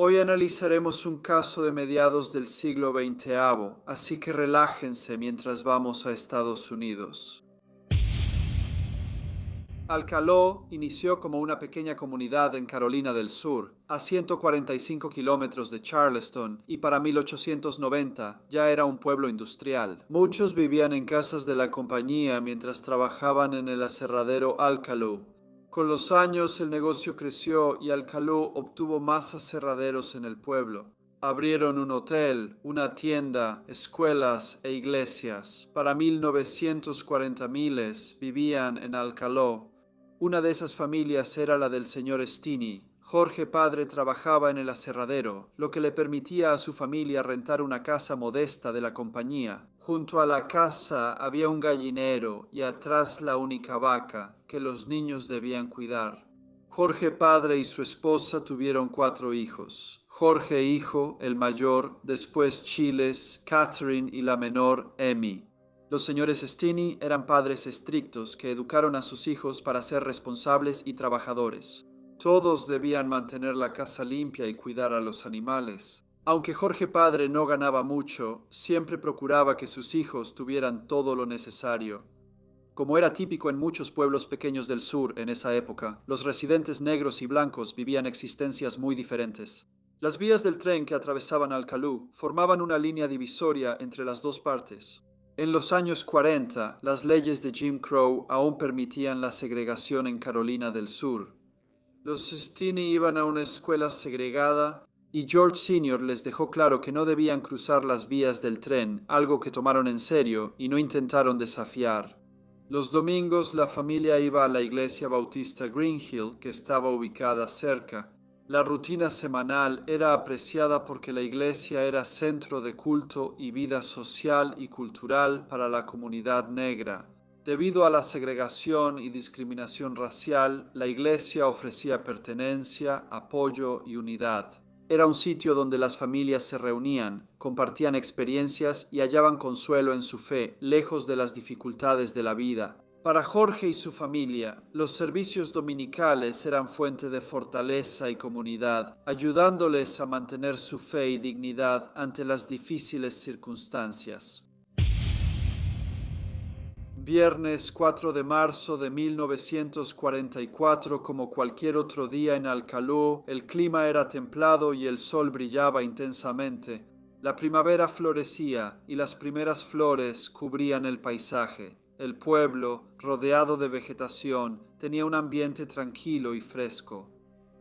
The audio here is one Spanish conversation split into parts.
Hoy analizaremos un caso de mediados del siglo XX, así que relájense mientras vamos a Estados Unidos. Alcalá inició como una pequeña comunidad en Carolina del Sur, a 145 kilómetros de Charleston, y para 1890 ya era un pueblo industrial. Muchos vivían en casas de la compañía mientras trabajaban en el aserradero Alcalá. Con los años el negocio creció y Alcalá obtuvo más aserraderos en el pueblo. Abrieron un hotel, una tienda, escuelas e iglesias. Para 1940 miles vivían en Alcalá. Una de esas familias era la del señor Stinney. Jorge padre trabajaba en el aserradero, lo que le permitía a su familia rentar una casa modesta de la compañía. Junto a la casa había un gallinero y atrás la única vaca que los niños debían cuidar. Jorge padre y su esposa tuvieron 4 hijos. Jorge hijo, el mayor, después Chiles, Catherine y la menor, Emmy. Los señores Stinney eran padres estrictos que educaron a sus hijos para ser responsables y trabajadores. Todos debían mantener la casa limpia y cuidar a los animales. Aunque Jorge padre no ganaba mucho, siempre procuraba que sus hijos tuvieran todo lo necesario. Como era típico en muchos pueblos pequeños del sur en esa época, los residentes negros y blancos vivían existencias muy diferentes. Las vías del tren que atravesaban Alcalá formaban una línea divisoria entre las dos partes. En los años 40, las leyes de Jim Crow aún permitían la segregación en Carolina del Sur. Los Stinney iban a una escuela segregada y George Sr. les dejó claro que no debían cruzar las vías del tren, algo que tomaron en serio y no intentaron desafiar. Los domingos la familia iba a la iglesia bautista Green Hill, que estaba ubicada cerca. La rutina semanal era apreciada porque la iglesia era centro de culto y vida social y cultural para la comunidad negra. Debido a la segregación y discriminación racial, la iglesia ofrecía pertenencia, apoyo y unidad. Era un sitio donde las familias se reunían, compartían experiencias y hallaban consuelo en su fe, lejos de las dificultades de la vida. Para Jorge y su familia, los servicios dominicales eran fuente de fortaleza y comunidad, ayudándoles a mantener su fe y dignidad ante las difíciles circunstancias. Viernes 4 de marzo de 1944, como cualquier otro día en Alcalá, el clima era templado y el sol brillaba intensamente. La primavera florecía y las primeras flores cubrían el paisaje. El pueblo, rodeado de vegetación, tenía un ambiente tranquilo y fresco.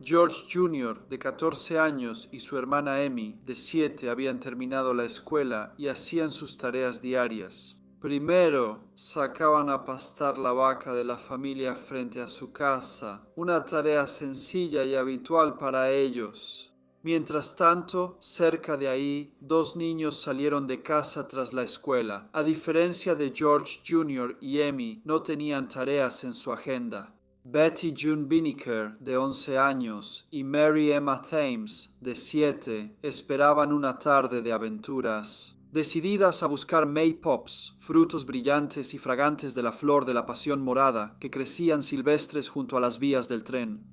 George Jr., de 14 años, y su hermana Emmy, de 7, habían terminado la escuela y hacían sus tareas diarias. Primero, sacaban a pastar la vaca de la familia frente a su casa, una tarea sencilla y habitual para ellos. Mientras tanto, cerca de ahí, 2 niños salieron de casa tras la escuela. A diferencia de George Jr. y Emmy, no tenían tareas en su agenda. Betty June Binnicker, de 11 años, y Mary Emma Thames, de 7, esperaban una tarde de aventuras. Decididas a buscar maypops, frutos brillantes y fragantes de la flor de la pasión morada que crecían silvestres junto a las vías del tren.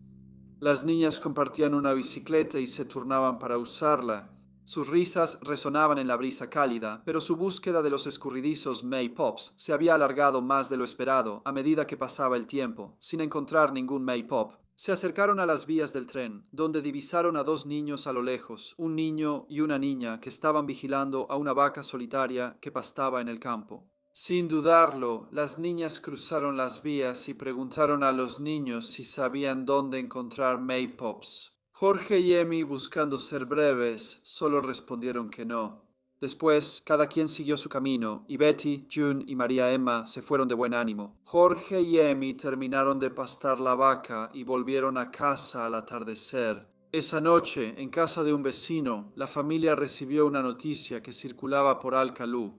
Las niñas compartían una bicicleta y se turnaban para usarla. Sus risas resonaban en la brisa cálida, pero su búsqueda de los escurridizos maypops se había alargado más de lo esperado a medida que pasaba el tiempo, sin encontrar ningún maypop. Se acercaron a las vías del tren, donde divisaron a 2 niños a lo lejos, un niño y una niña que estaban vigilando a una vaca solitaria que pastaba en el campo. Sin dudarlo, las niñas cruzaron las vías y preguntaron a los niños si sabían dónde encontrar maypops. Jorge y Emmy, buscando ser breves, solo respondieron que no. Después, cada quien siguió su camino, y Betty, June y María Emma se fueron de buen ánimo. Jorge y Emmy terminaron de pastar la vaca y volvieron a casa al atardecer. Esa noche, en casa de un vecino, la familia recibió una noticia que circulaba por Alcalá.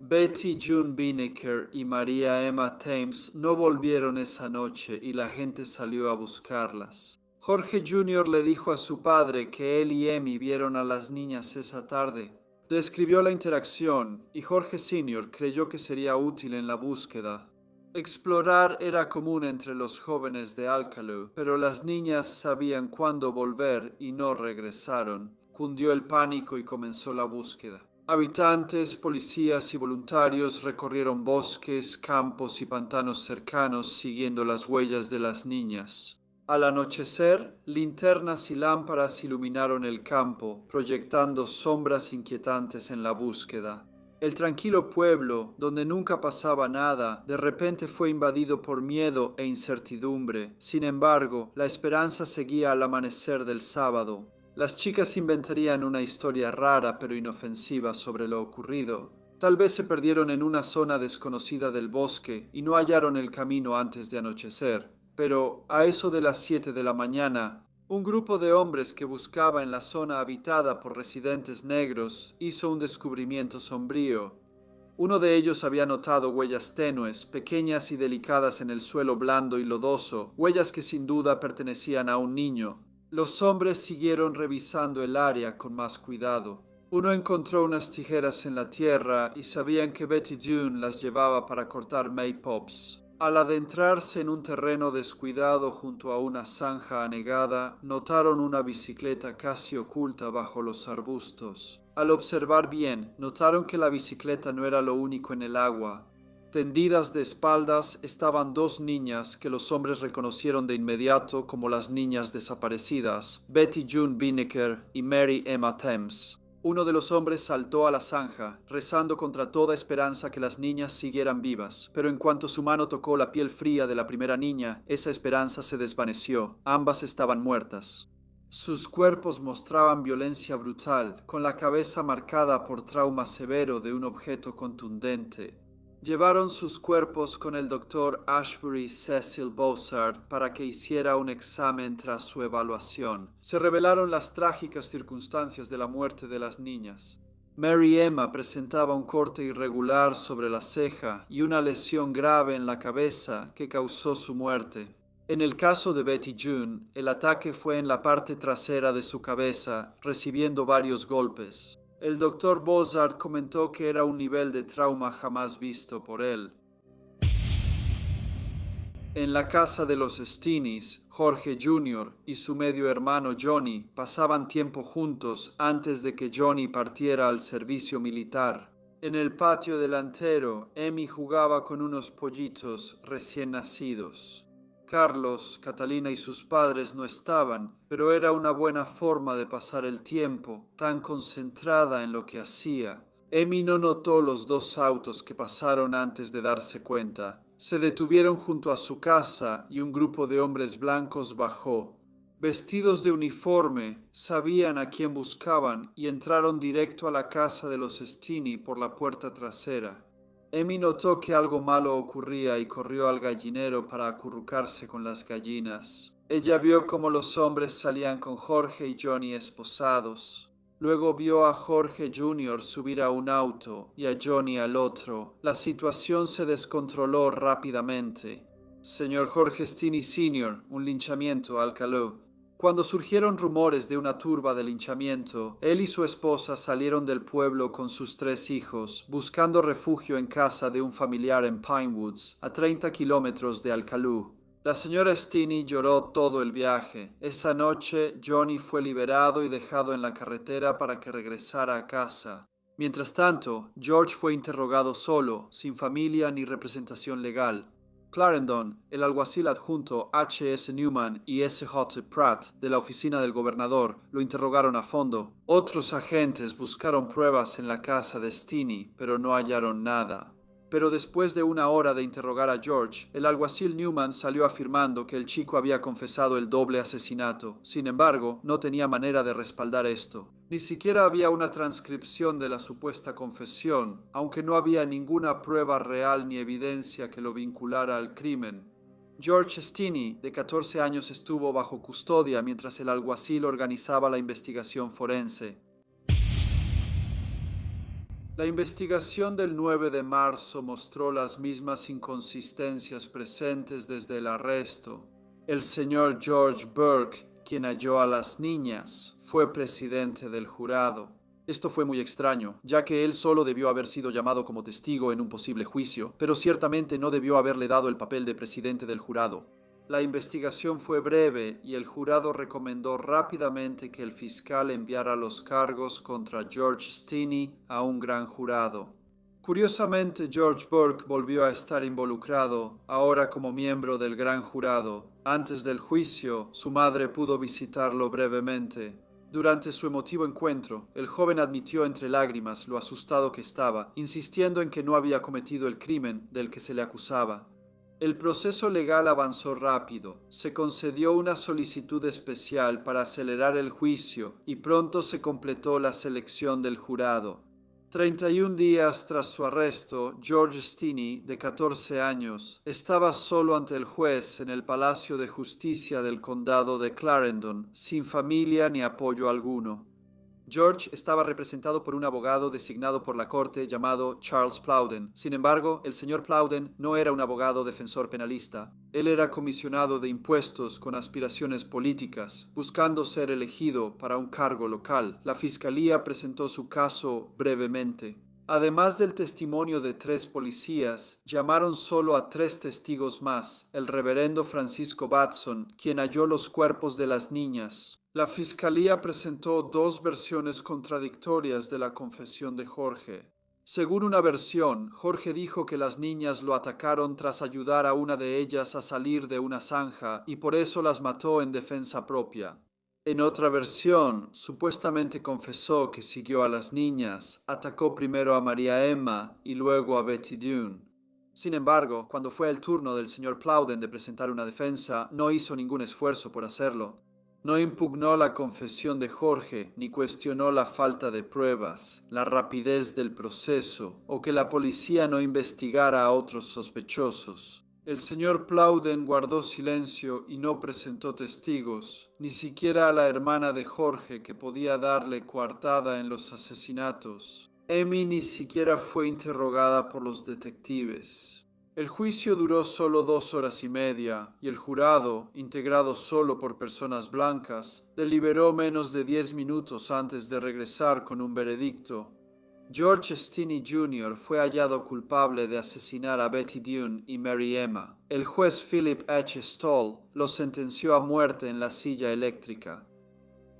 Betty June Binnicker y María Emma Thames no volvieron esa noche y la gente salió a buscarlas. Jorge Jr. le dijo a su padre que él y Emmy vieron a las niñas esa tarde. Describió la interacción y Jorge Sr. creyó que sería útil en la búsqueda. Explorar era común entre los jóvenes de Alcalá, pero las niñas sabían cuándo volver y no regresaron. Cundió el pánico y comenzó la búsqueda. Habitantes, policías y voluntarios recorrieron bosques, campos y pantanos cercanos siguiendo las huellas de las niñas. Al anochecer, linternas y lámparas iluminaron el campo, proyectando sombras inquietantes en la búsqueda. El tranquilo pueblo, donde nunca pasaba nada, de repente fue invadido por miedo e incertidumbre. Sin embargo, la esperanza seguía al amanecer del sábado. Las chicas inventarían una historia rara pero inofensiva sobre lo ocurrido. Tal vez se perdieron en una zona desconocida del bosque y no hallaron el camino antes de anochecer. Pero a eso de las 7 de la mañana, un grupo de hombres que buscaba en la zona habitada por residentes negros hizo un descubrimiento sombrío. Uno de ellos había notado huellas tenues, pequeñas y delicadas en el suelo blando y lodoso, huellas que sin duda pertenecían a un niño. Los hombres siguieron revisando el área con más cuidado. Uno encontró unas tijeras en la tierra y sabían que Betty June las llevaba para cortar maypops. Al adentrarse en un terreno descuidado junto a una zanja anegada, notaron una bicicleta casi oculta bajo los arbustos. Al observar bien, notaron que la bicicleta no era lo único en el agua. Tendidas de espaldas estaban dos niñas que los hombres reconocieron de inmediato como las niñas desaparecidas, Betty June Bineker y Mary Emma Thames. Uno de los hombres saltó a la zanja, rezando contra toda esperanza que las niñas siguieran vivas, pero en cuanto su mano tocó la piel fría de la primera niña, esa esperanza se desvaneció. Ambas estaban muertas. Sus cuerpos mostraban violencia brutal, con la cabeza marcada por trauma severo de un objeto contundente. Llevaron sus cuerpos con el doctor Ashbury Cecil Boussard para que hiciera un examen tras su evaluación. Se revelaron las trágicas circunstancias de la muerte de las niñas. Mary Emma presentaba un corte irregular sobre la ceja y una lesión grave en la cabeza que causó su muerte. En el caso de Betty June, el ataque fue en la parte trasera de su cabeza, recibiendo varios golpes. El doctor Boussard comentó que era un nivel de trauma jamás visto por él. En la casa de los Steenys, Jorge Jr. y su medio hermano Johnny pasaban tiempo juntos antes de que Johnny partiera al servicio militar. En el patio delantero, Emmy jugaba con unos pollitos recién nacidos. Carlos, Catalina y sus padres no estaban, pero era una buena forma de pasar el tiempo, tan concentrada en lo que hacía. Emmy no notó los dos autos que pasaron antes de darse cuenta. Se detuvieron junto a su casa y un grupo de hombres blancos bajó. Vestidos de uniforme, sabían a quién buscaban y entraron directo a la casa de los Steeny por la puerta trasera. Emmy notó que algo malo ocurría y corrió al gallinero para acurrucarse con las gallinas. Ella vio cómo los hombres salían con Jorge y Johnny esposados. Luego vio a Jorge Jr. subir a un auto y a Johnny al otro. La situación se descontroló rápidamente. Señor Jorge Steeny Sr., un linchamiento al Caló. Cuando surgieron rumores de una turba de linchamiento, él y su esposa salieron del pueblo con sus 3 hijos, buscando refugio en casa de un familiar en Pinewoods, a 30 kilómetros de Alcalú. La señora Steeny lloró todo el viaje. Esa noche, Johnny fue liberado y dejado en la carretera para que regresara a casa. Mientras tanto, George fue interrogado solo, sin familia ni representación legal. Clarendon, el alguacil adjunto H.S. Newman y S.J. Pratt de la oficina del gobernador lo interrogaron a fondo. Otros agentes buscaron pruebas en la casa de Steeny, pero no hallaron nada. Pero después de una hora de interrogar a George, el alguacil Newman salió afirmando que el chico había confesado el doble asesinato. Sin embargo, no tenía manera de respaldar esto. Ni siquiera había una transcripción de la supuesta confesión, aunque no había ninguna prueba real ni evidencia que lo vinculara al crimen. George Steeny, de 14 años, estuvo bajo custodia mientras el alguacil organizaba la investigación forense. La investigación del 9 de marzo mostró las mismas inconsistencias presentes desde el arresto. El señor George Burke, quien halló a las niñas, fue presidente del jurado. Esto fue muy extraño, ya que él solo debió haber sido llamado como testigo en un posible juicio, pero ciertamente no debió haberle dado el papel de presidente del jurado. La investigación fue breve y el jurado recomendó rápidamente que el fiscal enviara los cargos contra George Stinney a un gran jurado. Curiosamente, George Burke volvió a estar involucrado, ahora como miembro del gran jurado. Antes del juicio, su madre pudo visitarlo brevemente. Durante su emotivo encuentro, el joven admitió entre lágrimas lo asustado que estaba, insistiendo en que no había cometido el crimen del que se le acusaba. El proceso legal avanzó rápido. Se concedió una solicitud especial para acelerar el juicio y pronto se completó la selección del jurado. 31 días tras su arresto, George Stinney, de 14 años, estaba solo ante el juez en el Palacio de Justicia del Condado de Clarendon, sin familia ni apoyo alguno. George estaba representado por un abogado designado por la corte llamado Charles Plowden. Sin embargo, el señor Plowden no era un abogado defensor penalista. Él era comisionado de impuestos con aspiraciones políticas, buscando ser elegido para un cargo local. La fiscalía presentó su caso brevemente. Además del testimonio de 3 policías, llamaron solo a 3 testigos más, el reverendo Francisco Batson, quien halló los cuerpos de las niñas. La fiscalía presentó 2 versiones contradictorias de la confesión de Jorge. Según una versión, Jorge dijo que las niñas lo atacaron tras ayudar a una de ellas a salir de una zanja y por eso las mató en defensa propia. En otra versión, supuestamente confesó que siguió a las niñas, atacó primero a María Emma y luego a Betty Dune. Sin embargo, cuando fue el turno del señor Plowden de presentar una defensa, no hizo ningún esfuerzo por hacerlo. No impugnó la confesión de Jorge, ni cuestionó la falta de pruebas, la rapidez del proceso, o que la policía no investigara a otros sospechosos. El señor Plowden guardó silencio y no presentó testigos, ni siquiera a la hermana de Jorge que podía darle coartada en los asesinatos. Amy ni siquiera fue interrogada por los detectives. El juicio duró solo 2 horas y media, y el jurado, integrado solo por personas blancas, deliberó menos de 10 minutos antes de regresar con un veredicto. George Stinney Jr. fue hallado culpable de asesinar a Betty Dune y Mary Emma. El juez Philip H. Stoll lo sentenció a muerte en la silla eléctrica.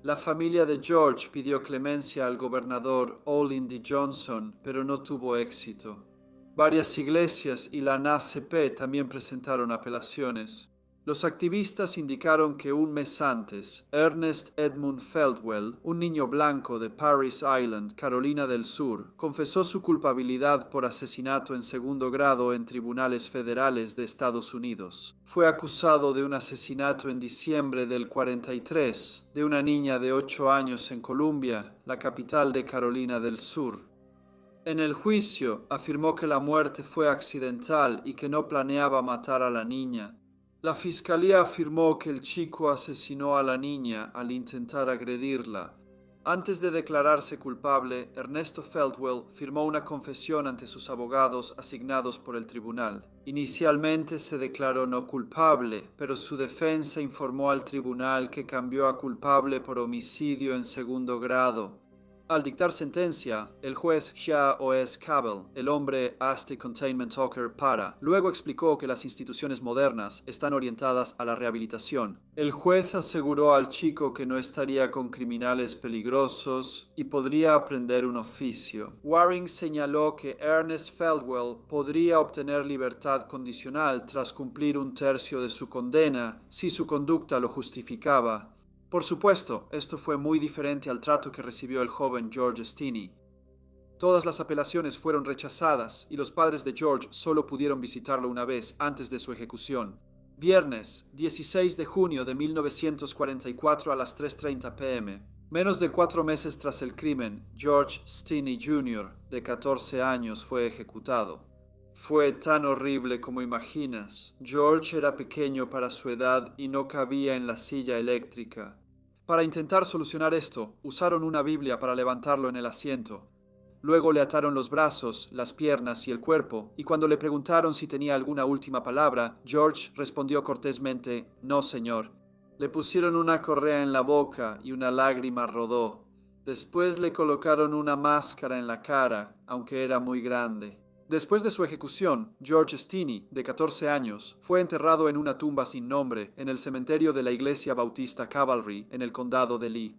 La familia de George pidió clemencia al gobernador Olin D. Johnson, pero no tuvo éxito. Varias iglesias y la NAACP también presentaron apelaciones. Los activistas indicaron que un mes antes, Ernest Edmund Feldwell, un niño blanco de Parris Island, Carolina del Sur, confesó su culpabilidad por asesinato en segundo grado en tribunales federales de Estados Unidos. Fue acusado de un asesinato en diciembre del 43 de una niña de 8 años en Columbia, la capital de Carolina del Sur. En el juicio, afirmó que la muerte fue accidental y que no planeaba matar a la niña. La fiscalía afirmó que el chico asesinó a la niña al intentar agredirla. Antes de declararse culpable, Ernesto Feldwell firmó una confesión ante sus abogados asignados por el tribunal. Inicialmente se declaró no culpable, pero su defensa informó al tribunal que cambió a culpable por homicidio en segundo grado. Al dictar sentencia, el juez Shah O.S. Cabell, el hombre Asti Containment Talker para, luego explicó que las instituciones modernas están orientadas a la rehabilitación. El juez aseguró al chico que no estaría con criminales peligrosos y podría aprender un oficio. Waring señaló que Ernest Feldwell podría obtener libertad condicional tras cumplir 1/3 de su condena si su conducta lo justificaba. Por supuesto, esto fue muy diferente al trato que recibió el joven George Stinney. Todas las apelaciones fueron rechazadas y los padres de George solo pudieron visitarlo una vez antes de su ejecución. Viernes, 16 de junio de 1944 a las 3:30 p.m. Menos de 4 meses tras el crimen, George Stinney Jr., de 14 años, fue ejecutado. Fue tan horrible como imaginas. George era pequeño para su edad y no cabía en la silla eléctrica. Para intentar solucionar esto, usaron una Biblia para levantarlo en el asiento. Luego le ataron los brazos, las piernas y el cuerpo, y cuando le preguntaron si tenía alguna última palabra, George respondió cortésmente, «No, señor». Le pusieron una correa en la boca y una lágrima rodó. Después le colocaron una máscara en la cara, aunque era muy grande. Después de su ejecución, George Stinney, de 14 años, fue enterrado en una tumba sin nombre en el cementerio de la Iglesia Bautista Cavalry en el condado de Lee.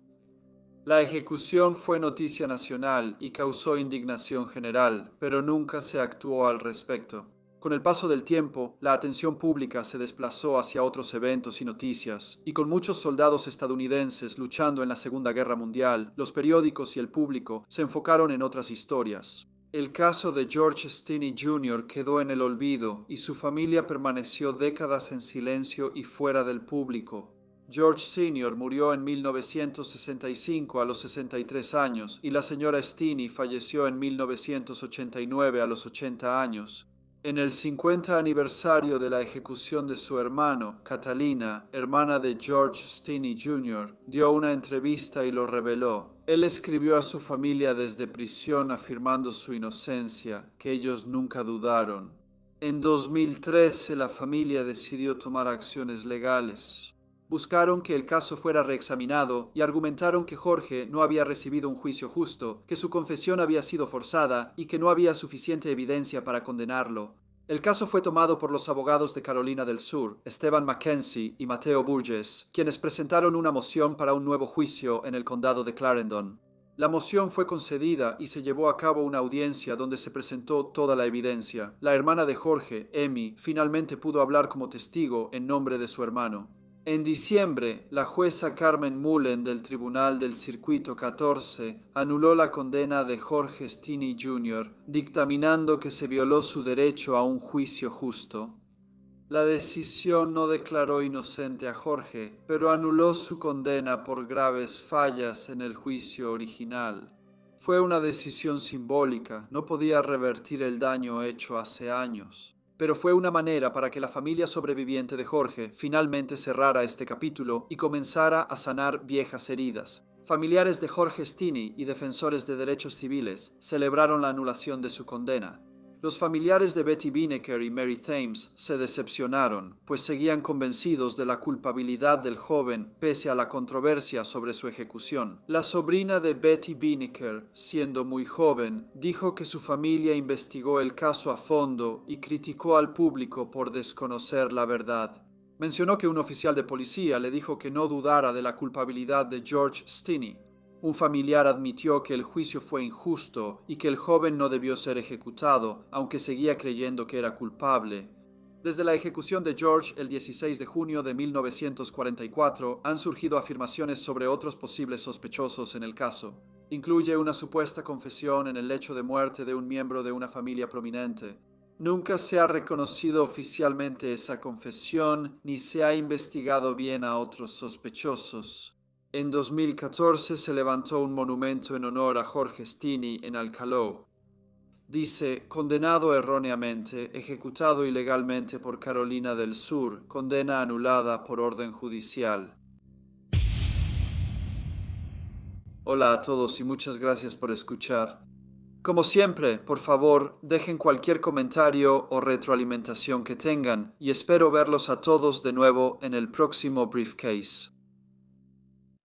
La ejecución fue noticia nacional y causó indignación general, pero nunca se actuó al respecto. Con el paso del tiempo, la atención pública se desplazó hacia otros eventos y noticias, y con muchos soldados estadounidenses luchando en la Segunda Guerra Mundial, los periódicos y el público se enfocaron en otras historias. El caso de George Stinney Jr. quedó en el olvido y su familia permaneció décadas en silencio y fuera del público. George Sr. murió en 1965 a los 63 años y la señora Stinney falleció en 1989 a los 80 años. En el 50 aniversario de la ejecución de su hermano, Catalina, hermana de George Stinney Jr., dio una entrevista y lo reveló. Él escribió a su familia desde prisión afirmando su inocencia, que ellos nunca dudaron. En 2013 la familia decidió tomar acciones legales. Buscaron que el caso fuera reexaminado y argumentaron que Jorge no había recibido un juicio justo, que su confesión había sido forzada y que no había suficiente evidencia para condenarlo. El caso fue tomado por los abogados de Carolina del Sur, Esteban Mackenzie y Mateo Burgess, quienes presentaron una moción para un nuevo juicio en el condado de Clarendon. La moción fue concedida y se llevó a cabo una audiencia donde se presentó toda la evidencia. La hermana de Jorge, Amy, finalmente pudo hablar como testigo en nombre de su hermano. En diciembre, la jueza Carmen Mullen del Tribunal del Circuito 14 anuló la condena de George Stinney Jr., dictaminando que se violó su derecho a un juicio justo. La decisión no declaró inocente a Jorge, pero anuló su condena por graves fallas en el juicio original. Fue una decisión simbólica, no podía revertir el daño hecho hace años. Pero fue una manera para que la familia sobreviviente de Jorge finalmente cerrara este capítulo y comenzara a sanar viejas heridas. Familiares de George Stinney y defensores de derechos civiles celebraron la anulación de su condena. Los familiares de Betty Bineker y Mary Thames se decepcionaron, pues seguían convencidos de la culpabilidad del joven pese a la controversia sobre su ejecución. La sobrina de Betty Bineker, siendo muy joven, dijo que su familia investigó el caso a fondo y criticó al público por desconocer la verdad. Mencionó que un oficial de policía le dijo que no dudara de la culpabilidad de George Stinney. Un familiar admitió que el juicio fue injusto y que el joven no debió ser ejecutado, aunque seguía creyendo que era culpable. Desde la ejecución de George el 16 de junio de 1944 han surgido afirmaciones sobre otros posibles sospechosos en el caso. Incluye una supuesta confesión en el lecho de muerte de un miembro de una familia prominente. Nunca se ha reconocido oficialmente esa confesión ni se ha investigado bien a otros sospechosos. En 2014 se levantó un monumento en honor a George Stinney en Alcalá. Dice, condenado erróneamente, ejecutado ilegalmente por Carolina del Sur, condena anulada por orden judicial. Hola a todos y muchas gracias por escuchar. Como siempre, por favor, dejen cualquier comentario o retroalimentación que tengan y espero verlos a todos de nuevo en el próximo Briefcase.